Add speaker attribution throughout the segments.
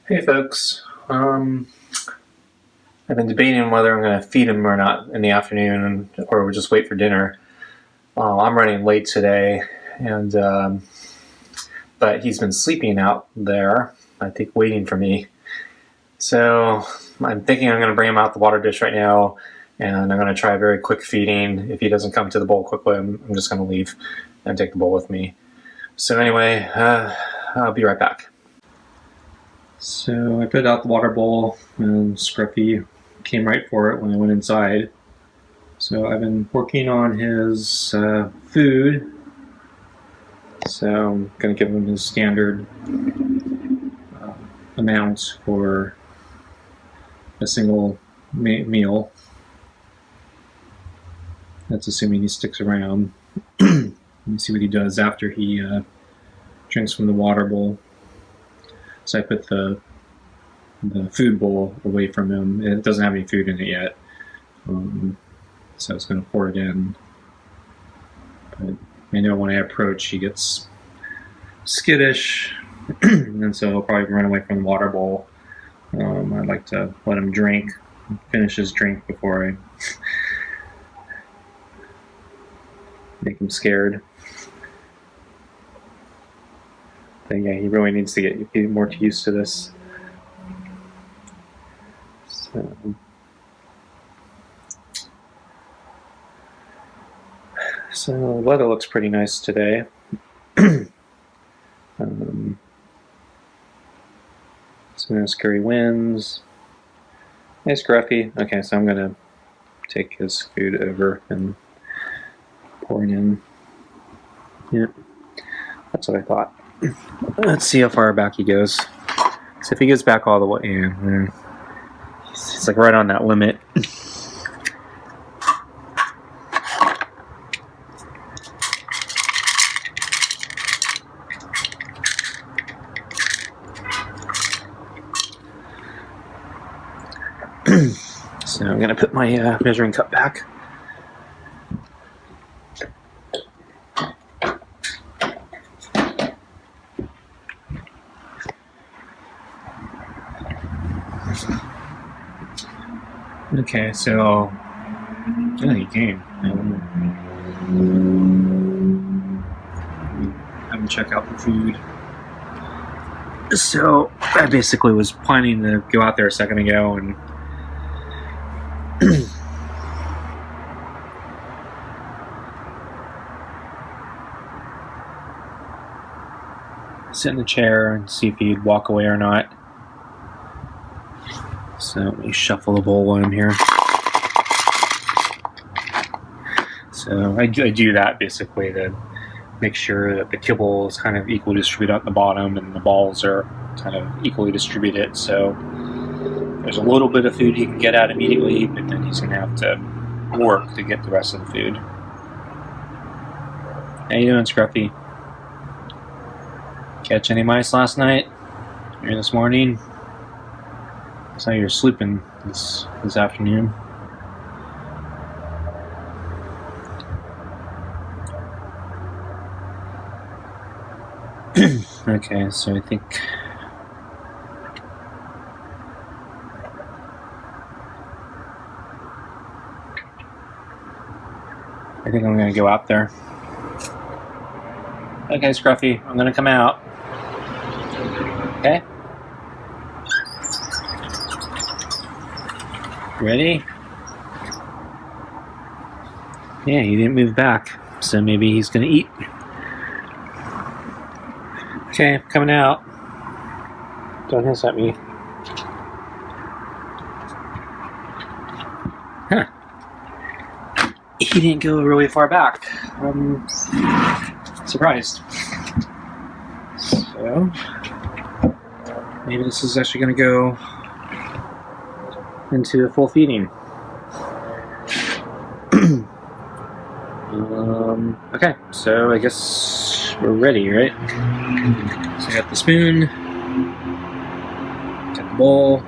Speaker 1: Hey folks, I've been debating whether I'm going to feed him or not in the afternoon, or just wait for dinner. I'm running late today, and but he's been sleeping out there, I think, waiting for me. So I'm thinking I'm going to bring him out the water dish right now, and I'm going to try a very quick feeding. If he doesn't come to the bowl quickly, I'm just going to leave and take the bowl with me. So anyway, I'll be right back. So I put out the water bowl, and Scruffy came right for it when I went inside. So I've been working on his food. So I'm going to give him his standard amount for a single meal. That's assuming he sticks around. Let me see what he does after he drinks from the water bowl. So I put the food bowl away from him. It doesn't have any food in it yet. So I was going to pour it in. But I know when I approach, he gets skittish. And so he'll probably run away from the water bowl. I'd like to let him finish his drink before I make him scared. But yeah, he really needs to get more used to this. So the weather looks pretty nice today. Some scary winds. Hey, Scruffy. Okay, so I'm gonna take his food over and pour it in. Yep, that's what I thought. Let's see how far back he goes. So if he goes back all the way, yeah, it's like right on that limit. So I'm going to put my measuring cup back. Okay, so yeah, he came. Have him check out the food. So I basically was planning to go out there a second ago and sit in the chair and see if he'd walk away or not. So let me shuffle the bowl while I'm here. So I do that basically to make sure that the kibble is kind of equally distributed at the bottom and the balls are kind of equally distributed. So there's a little bit of food he can get out immediately, but then he's going to have to work to get the rest of the food. How you doing, Scruffy? Catch any mice last night? Or this morning? I saw you were sleeping this afternoon. Okay, so I think I'm going to go out there. Okay, Scruffy, I'm going to come out. Okay? Ready? Yeah, he didn't move back, so maybe he's going to eat. Okay, I'm coming out. Don't hiss at me. Huh. He didn't go really far back. I'm surprised. So, maybe this is actually going to go into a full feeding. Okay, so I guess we're ready, right? So I got the spoon, got the bowl,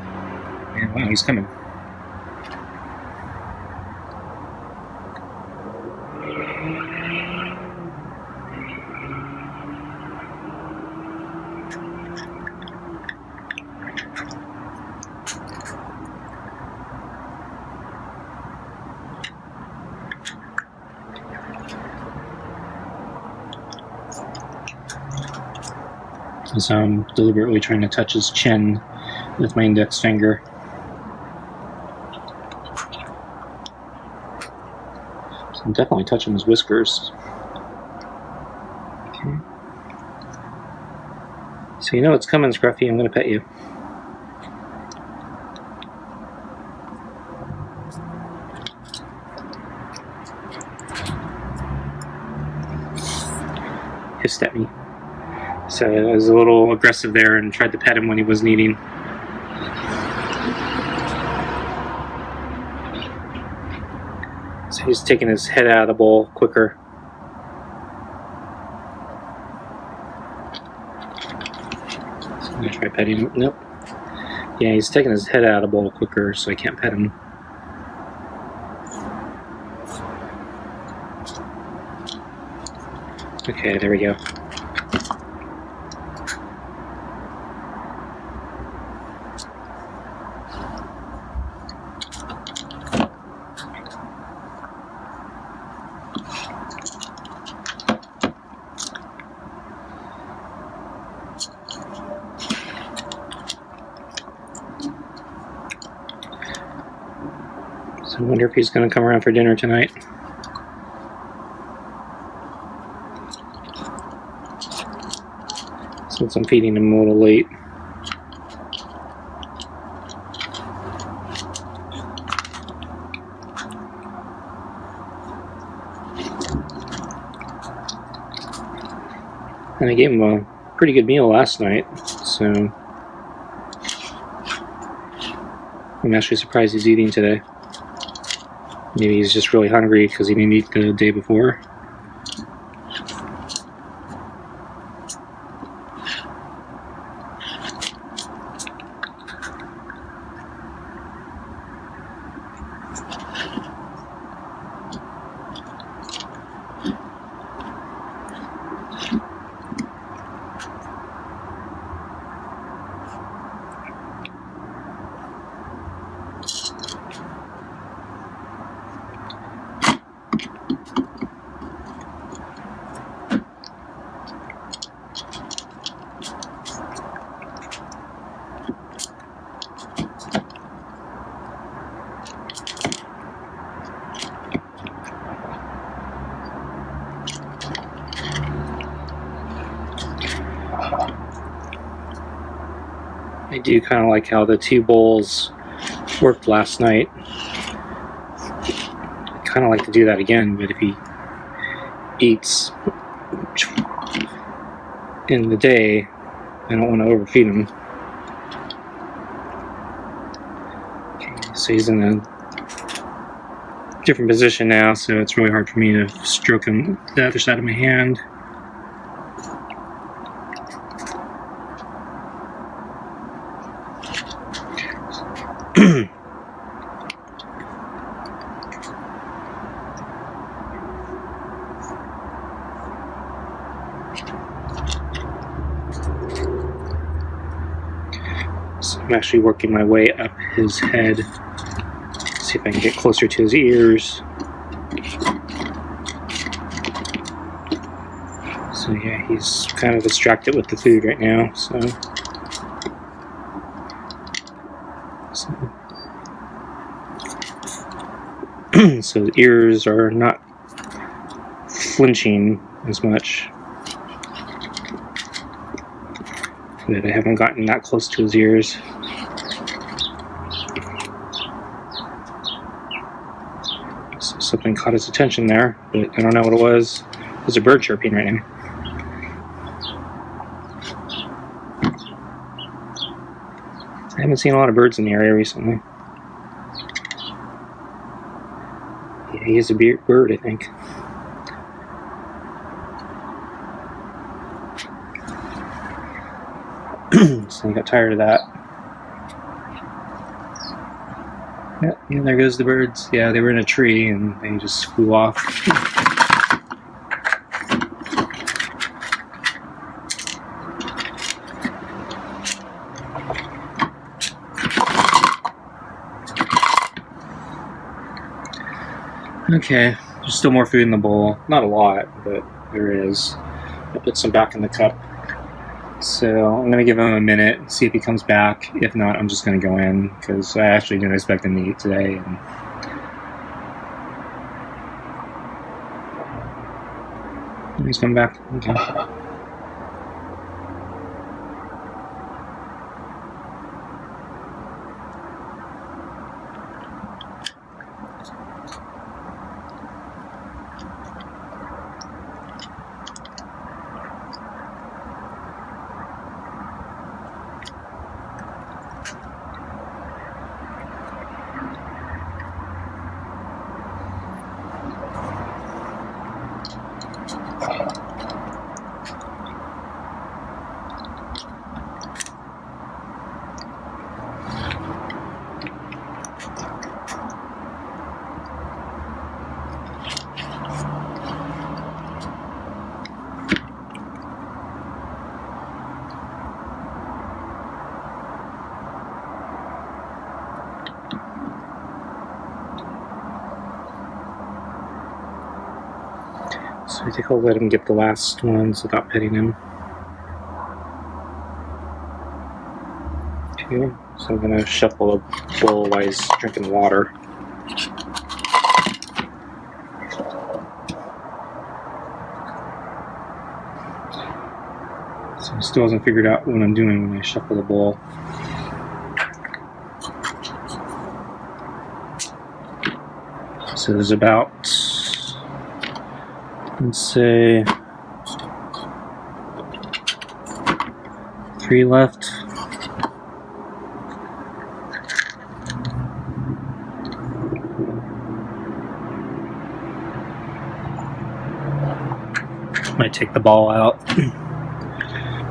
Speaker 1: and wow, he's coming. So I'm deliberately trying to touch his chin with my index finger. So I'm definitely touching his whiskers. Okay. So you know what's coming, Scruffy. I'm going to pet you. Hissed at me. So I was a little aggressive there and tried to pet him when he wasn't eating. So he's taking his head out of the bowl quicker. So I'm going to try petting him. Nope. Yeah, he's taking his head out of the bowl quicker, so I can't pet him. Okay, there we go. So I wonder if he's going to come around for dinner tonight. Since I'm feeding him a little late. And I gave him a pretty good meal last night, so I'm actually surprised he's eating today. Maybe he's just really hungry because he didn't eat the day before. I do kind of like how the two bowls worked last night. I kind of like to do that again, but if he eats in the day, I don't want to overfeed him. Okay, so he's in a different position now, so it's really hard for me to stroke him with the other side of my hand. So I'm actually working my way up his head. See if I can get closer to his ears. So yeah, he's kind of distracted with the food right now, so his ears are not flinching as much. But I haven't gotten that close to his ears. So something caught his attention there, but I don't know what it was. There's a bird chirping right now. I haven't seen a lot of birds in the area recently. Yeah, he is a bird, I think. So I got tired of that. Yeah, there goes the birds. Yeah, they were in a tree and they just flew off. Okay, there's still more food in the bowl. Not a lot, but there is. I put some back in the cup. So I'm going to give him a minute, see if he comes back. If not, I'm just going to go in, because I actually didn't expect him to eat today. And he's coming back. Okay. So I think I'll let him get the last ones without petting him. Okay, so I'm going to shuffle a bowl while he's drinking water. So he still hasn't figured out what I'm doing when I shuffle the bowl. So there's about, let's say, 3 left. Might take the ball out.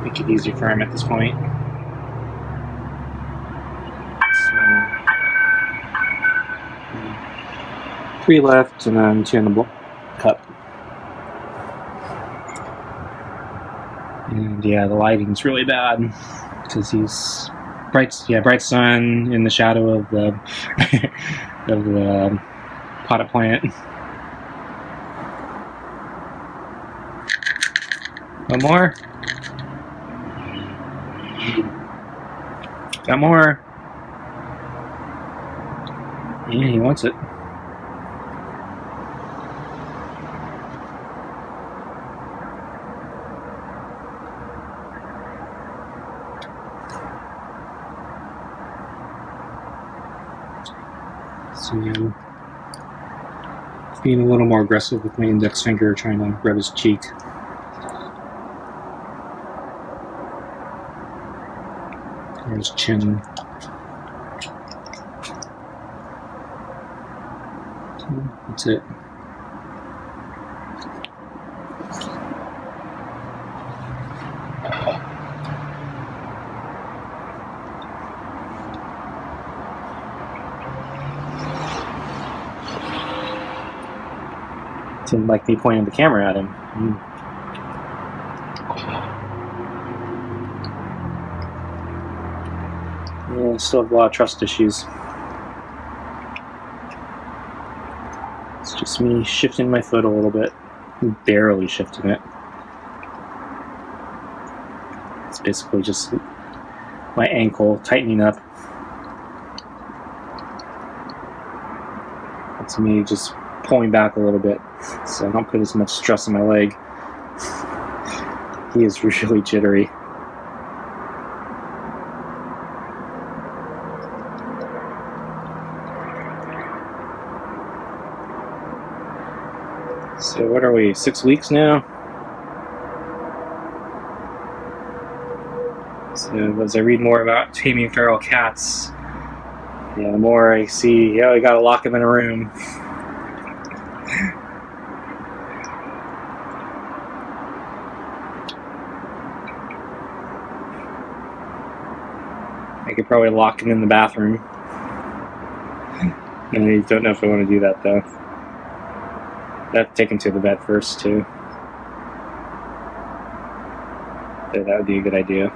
Speaker 1: Make it easier for him at this point. So, 3 left, and then 2 in the cup. And yeah, the lighting's really bad because he's bright sun in the shadow of the of the potted plant. One more. Got more. Yeah, he wants it. So yeah, being a little more aggressive with my index finger, trying to rub his cheek. Or his chin. That's it. Didn't like me pointing the camera at him. Yeah, still have a lot of trust issues. It's just me shifting my foot a little bit. Barely shifting it. It's basically just my ankle tightening up. It's me just pulling back a little bit so I don't put as much stress on my leg. He is really jittery. So what are we, 6 weeks now? So as I read more about taming feral cats, yeah, the more I see, yeah, we gotta lock them in a room. I could probably lock him in the bathroom. I don't know if I want to do that though. I have to take him to the bed first too. So that would be a good idea.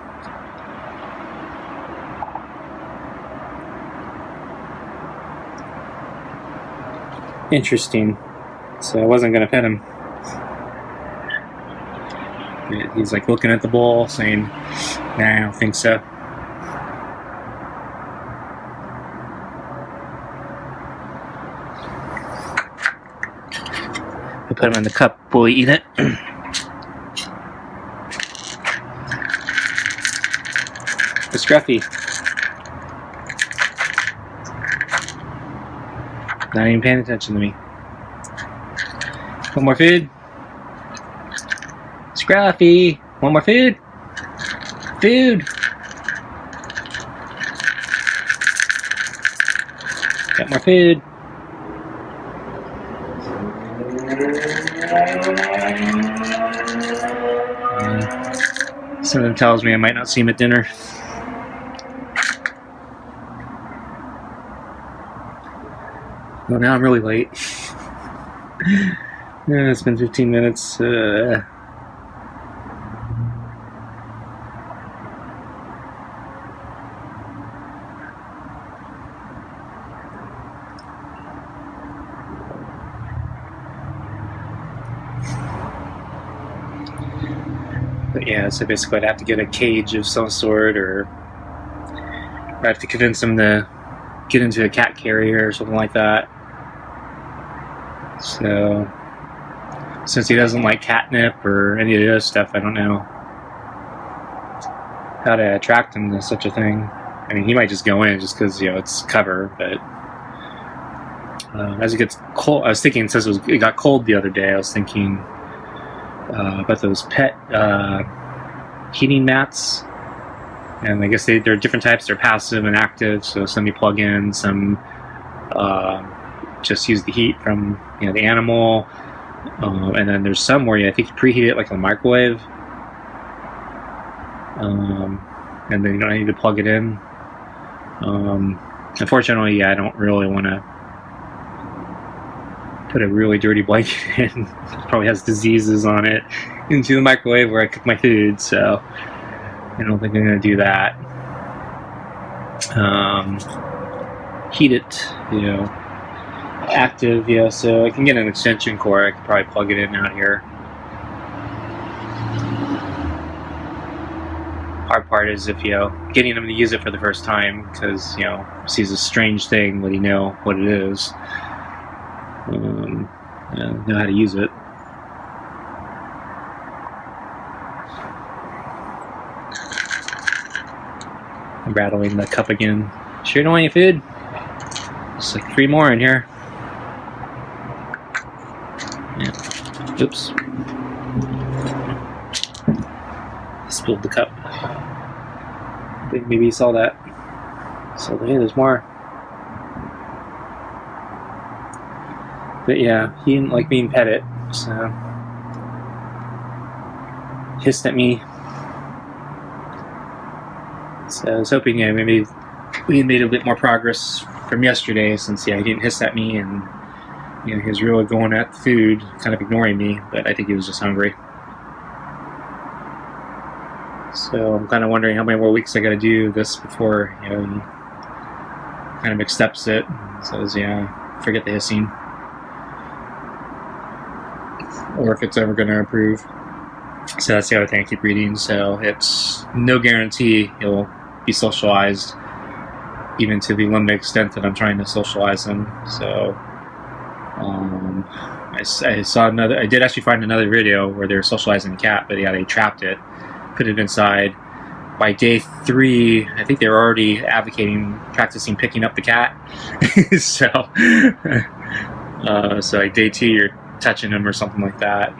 Speaker 1: Interesting. So I wasn't going to pet him. He's like looking at the bowl, saying, "Nah, I don't think so." I put him in the cup. Will he eat it? The Scruffy. Not even paying attention to me. One more food? Scruffy! One more food? Food! Got more food. Something tells me I might not see him at dinner. Well, now I'm really late. Yeah, it's been 15 minutes. But yeah, so basically I'd have to get a cage of some sort, or I have to convince him to get into a cat carrier or something like that. So, since he doesn't like catnip or any of the other stuff, I don't know how to attract him to such a thing. I mean, he might just go in just because, you know, it's cover, but as it gets cold, I was thinking, since it got cold the other day, I was thinking about those pet heating mats. And I guess there are different types. They're passive and active, so some you plug in, some just use the heat from, you know, the animal, and then there's some where I think you preheat it like in the microwave, and then you don't need to plug it in. Unfortunately, yeah, I don't really want to put a really dirty blanket in. It probably has diseases on it into the microwave where I cook my food, so I don't think I'm going to do that. Heat it, you know, active, yeah, so I can get an extension cord. I could probably plug it in out here. Hard part is if, you know, getting him to use it for the first time, because, you know, sees a strange thing, let he know what it is. Know how to use it. I'm rattling the cup again. Sure you don't want any food? There's like 3 more in here. Yeah. Oops. Spilled the cup. I think maybe you saw that. So hey, there's more. But yeah, he didn't like being petted, so hissed at me. So I was hoping, yeah, maybe we made a bit more progress from yesterday, since, yeah, he didn't hiss at me, and, you know, he was really going at the food, kind of ignoring me, but I think he was just hungry. So I'm kind of wondering how many more weeks I got to do this before, you know, he kind of accepts it and says, yeah, forget the hissing, or if it's ever going to improve. So that's the other thing I keep reading. So it's no guarantee he'll be socialized, even to the limited extent that I'm trying to socialize him. So I saw I did actually find another video where they were socializing a cat, but yeah, they trapped it, put it inside. By day 3, I think they were already practicing picking up the cat. So like day 2, you're touching him or something like that.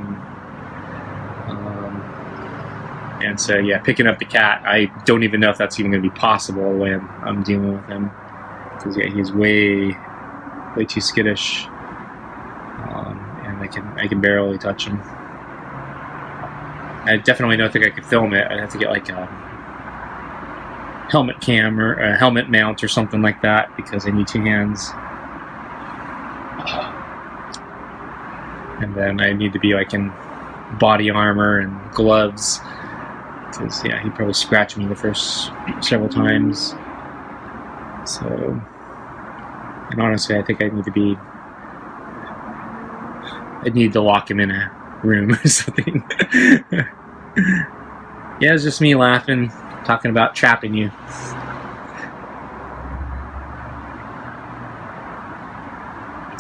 Speaker 1: And so, yeah, picking up the cat, I don't even know if that's even going to be possible the way I'm dealing with him. Because, yeah, he's way too skittish. And I can barely touch him. I definitely don't think I could film it. I'd have to get like a helmet cam or a helmet mount or something like that, because I need 2 hands. And then I need to be like in body armor and gloves. Because, yeah, he'd probably scratch me the first several times. So, and honestly, I think I'd need to lock him in a room or something. Yeah, it's just me laughing, talking about trapping you.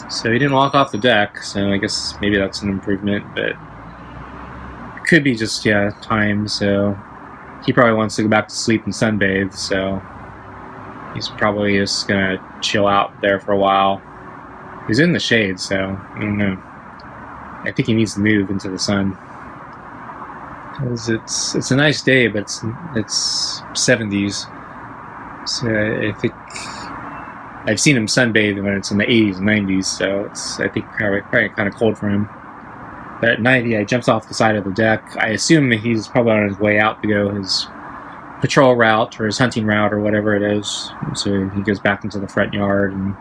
Speaker 1: So he didn't walk off the deck, so I guess maybe that's an improvement, but it could be just, yeah, time, so he probably wants to go back to sleep and sunbathe, so he's probably just gonna chill out there for a while. He's in the shade, so I don't know. I think he needs to move into the sun. Because it's a nice day, but it's 70s. So I think I've seen him sunbathe when it's in the 80s and 90s, so it's, I think, probably kind of cold for him. But at night, yeah, he jumps off the side of the deck. I assume that he's probably on his way out to go his patrol route or his hunting route or whatever it is. So he goes back into the front yard and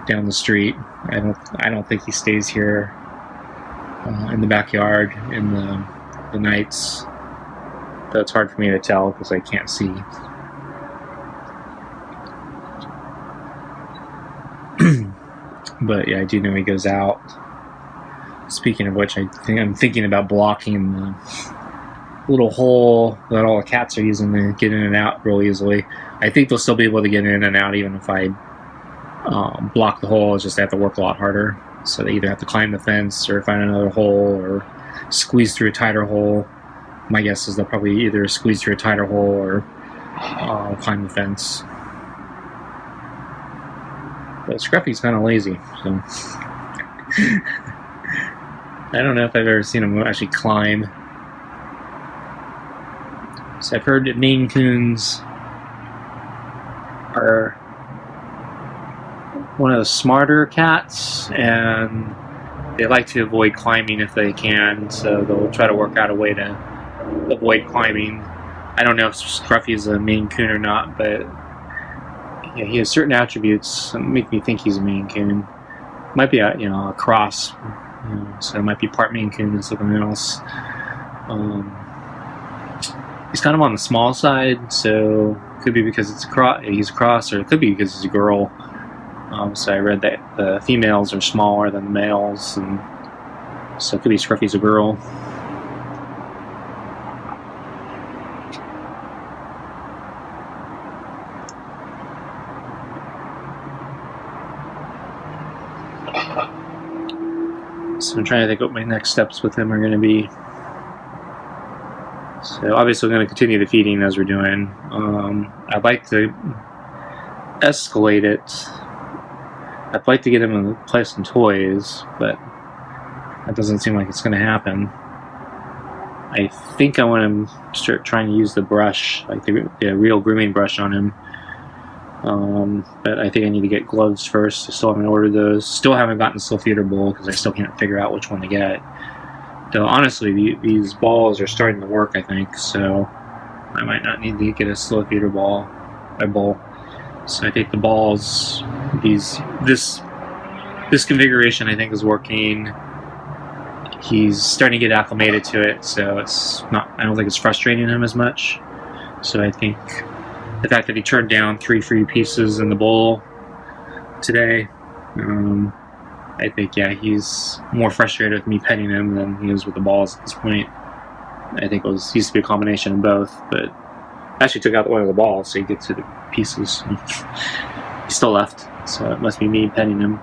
Speaker 1: down the street. I don't think he stays here in the backyard in the nights. But it's hard for me to tell because I can't see. But yeah, I do know he goes out. Speaking of which, I'm thinking about blocking the little hole that all the cats are using to get in and out real easily. I think they'll still be able to get in and out even if I block the hole. It's just they have to work a lot harder. So they either have to climb the fence or find another hole or squeeze through a tighter hole. My guess is they'll probably either squeeze through a tighter hole or climb the fence. But Scruffy's kind of lazy, so I don't know if I've ever seen him actually climb. So I've heard that Maine Coons are one of the smarter cats, and they like to avoid climbing if they can, so they'll try to work out a way to avoid climbing. I don't know if Scruffy is a Maine Coon or not, but yeah, he has certain attributes that make me think he's a Maine Coon. Might be a cross, so it might be part Maine Coon and something else. He's kind of on the small side, so it could be because he's a cross, or it could be because he's a girl. So I read that the females are smaller than the males, and so it could be Scruffy's a girl. So I'm trying to think what my next steps with him are going to be. So obviously we're going to continue the feeding as we're doing. I'd like to escalate it. I'd like to get him to play some toys, but that doesn't seem like it's going to happen. I think I want to start trying to use the brush, like the real grooming brush on him. But I think I need to get gloves first. I still haven't ordered those. Still haven't gotten the slow feeder bowl because I still can't figure out which one to get. Though honestly, these balls are starting to work, I think, so I might not need to get a slow feeder bowl. So I think the balls, this configuration I think is working. He's starting to get acclimated to it, so I don't think it's frustrating him as much. So I think the fact that he turned down 3 free pieces in the bowl today, I think, yeah, he's more frustrated with me petting him than he is with the balls at this point. I think it used to be a combination of both, but I actually took out one of the balls so he gets to the pieces. He's still left, so it must be me petting him.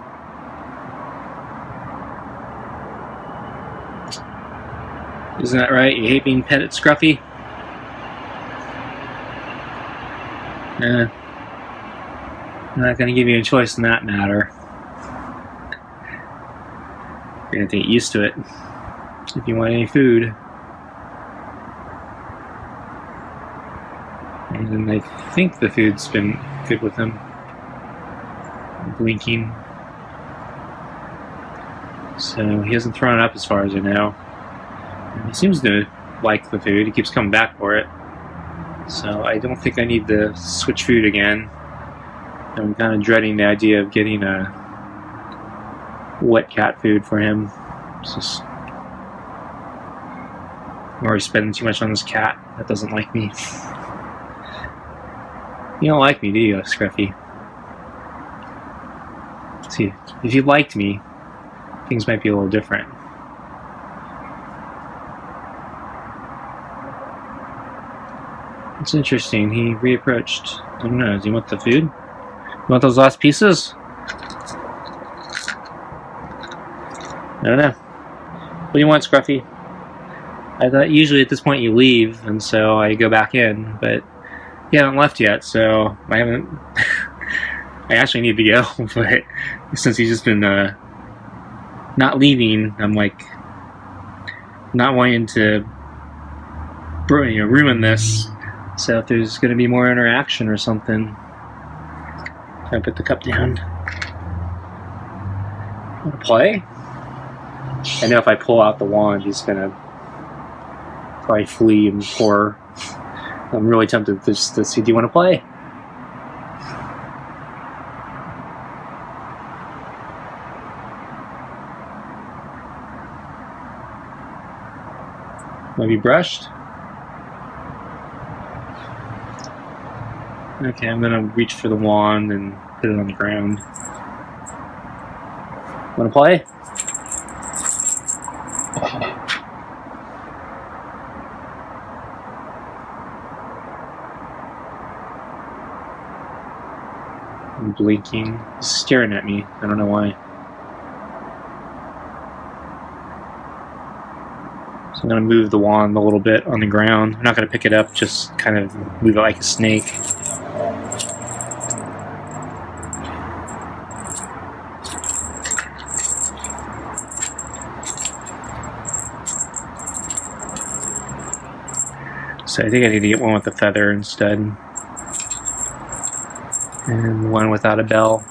Speaker 1: Isn't that right? You hate being petted, Scruffy? Nah. I'm not going to give you a choice in that matter. You're going to get used to it if you want any food. And I think the food's been good with him. Blinking. So he hasn't thrown it up as far as I know. He seems to like the food. He keeps coming back for it. So I don't think I need to switch food again. I'm kind of dreading the idea of getting a wet cat food for him. It's just, I'm already spending too much on this cat that doesn't like me. You don't like me, do you, Scruffy? See, if you liked me, things might be a little different. It's interesting. He reapproached. I don't know. Does he want the food? You want those last pieces? I don't know. What do you want, Scruffy? I thought usually at this point you leave, and so I go back in, but you haven't left yet, so I haven't. I actually need to go, but since he's just been not leaving, I'm like not wanting to ruin this. So if there's going to be more interaction or something, can I put the cup down? Want to play? I know if I pull out the wand, he's going to probably flee and horror. I'm really tempted to just see, do you want to play? Want to be brushed? Okay, I'm gonna reach for the wand and put it on the ground. Wanna play? I'm blinking. He's staring at me. I don't know why. So I'm gonna move the wand a little bit on the ground. I'm not gonna pick it up, just kind of move it like a snake. So I think I need to get one with a feather instead. And one without a bell.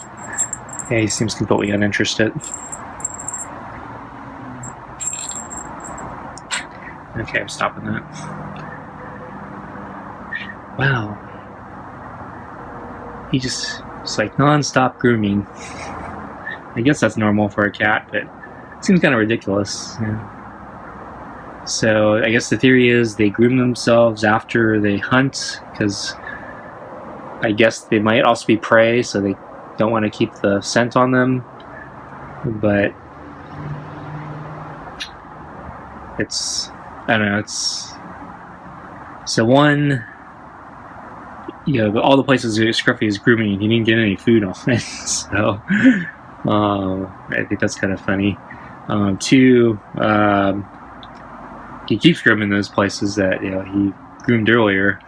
Speaker 1: Yeah, he seems completely uninterested. Okay, I'm stopping that. Wow. It's like non-stop grooming. I guess that's normal for a cat, but it seems kind of ridiculous. Yeah. So I guess the theory is they groom themselves after they hunt, because I guess they might also be prey, so they don't want to keep the scent on them. But it's, I don't know, it's, so one, you know, all the places Scruffy is grooming, he didn't get any food on it, so I think that's kind of funny. Two, he keeps grooming those places that, you know, he groomed earlier.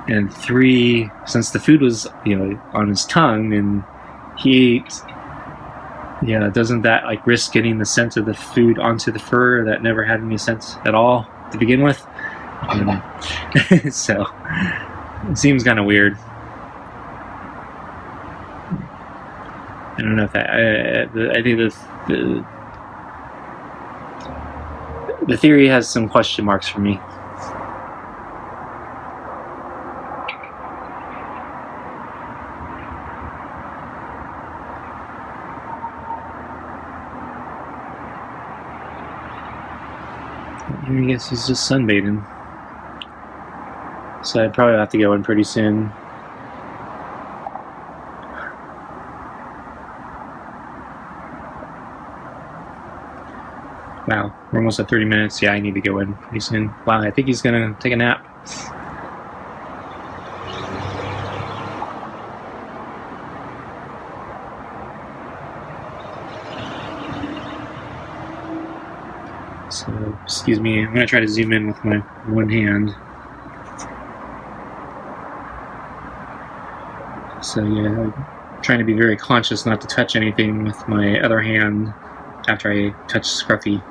Speaker 1: And three, since the food was, you know, on his tongue and he ate, yeah, doesn't that like risk getting the scent of the food onto the fur that never had any scent at all to begin with? So it seems kind of weird. I don't know if that. I think the theory has some question marks for me. I guess he's just sunbathing. So I'd probably have to go in pretty soon. Wow, we're almost at 30 minutes. Yeah, I need to go in pretty soon. Wow, I think he's gonna take a nap. So, excuse me, I'm gonna try to zoom in with my one hand. So yeah, I'm trying to be very conscious not to touch anything with my other hand after I touch Scruffy,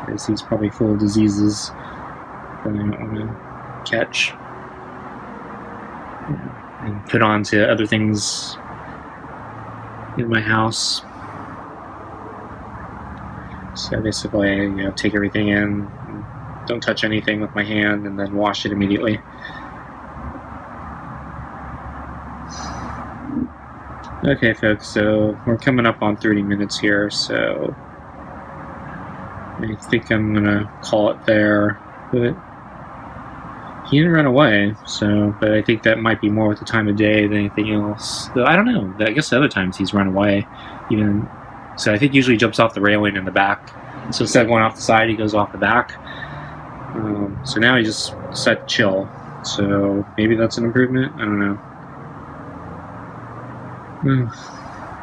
Speaker 1: because he's probably full of diseases that I don't want to catch and put on to other things in my house. So basically, you know, take everything in, don't touch anything with my hand, and then wash it immediately. Okay, folks, so we're coming up on 30 minutes here, so I think I'm gonna call it there. But he didn't run away, so, but I think that might be more with the time of day than anything else. Though I don't know. I guess the other times he's run away, even. So I think usually he jumps off the railing in the back. So instead of going off the side, he goes off the back. So now he just decided to chill. So maybe that's an improvement. I don't know.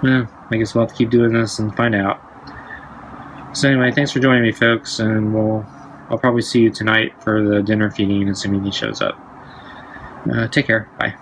Speaker 1: Yeah, I guess we'll have to keep doing this and find out. So anyway, thanks for joining me, folks, and I'll probably see you tonight for the dinner feeding, assuming he shows up. Take care. Bye.